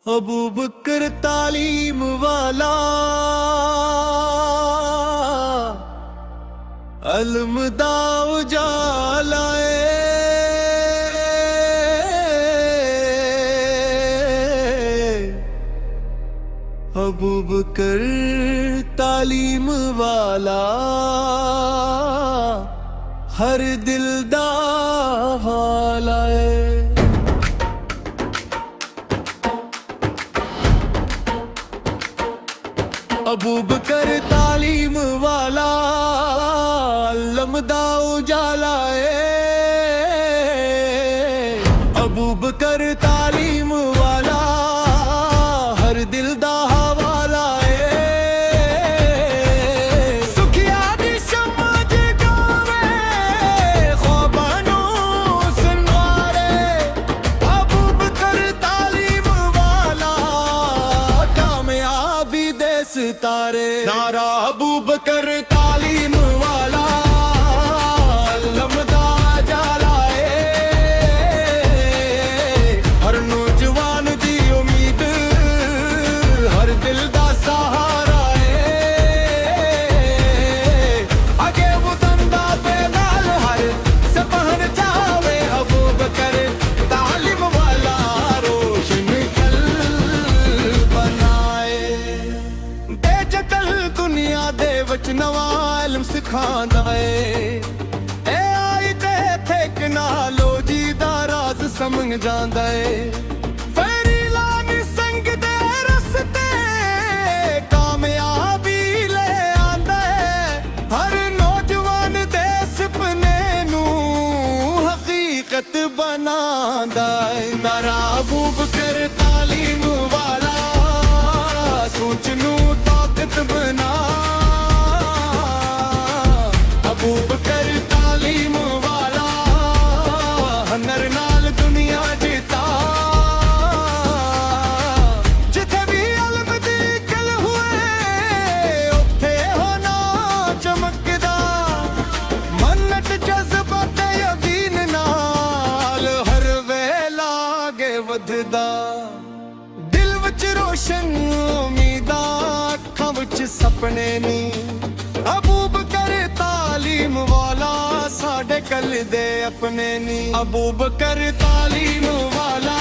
अबू बकर तालीम वाला अलम दा उजाला अबू बकर तालीम वाला हर दिल दा हाला अबू बकर तालीम वाला अलम दा उजाला अबू बकर तालीम वाला हर दिल दा हवाला सुखिया दी समझ गावे ख्वाबानू सुनवारे अबू बकर तालीम वाला कामयाबी दे सितारे नारा अबू बकर तालीम वाला अलम दा जाला हर नौजवान दी उम्मीद हर दिल दा सहारा आगे वतन दा पैदल हर सपहर जावे अबू बकर तालीम वाला रोशन कल बनाए डिजिटल दुनिया दे विच नवा इल्म सिखांदा ए आई ते टेक्नोलॉजी दा राज समझ जांदा फेरी लानी संग दे रस्ते कामयाबी ले आंदा हर नौजवान दे सपने नू हकीकत बनांदा नारा अबू बकर तालीम वाला सोच नू ताकत बना अबू बकर तालीम वाला हनर नाल दुनिया जीता जिथे भी इल्म दी गल हुए उत्थे होना चमकदा मन्नत जज्बा ते यकीन नाल हर वेला अगे वधदा दिल विच रोशन उम्मीदां अखां विच सपने नी अबू बकर तालीम वाला साडे कल दे अपने नी अबू बकर तालीम वाला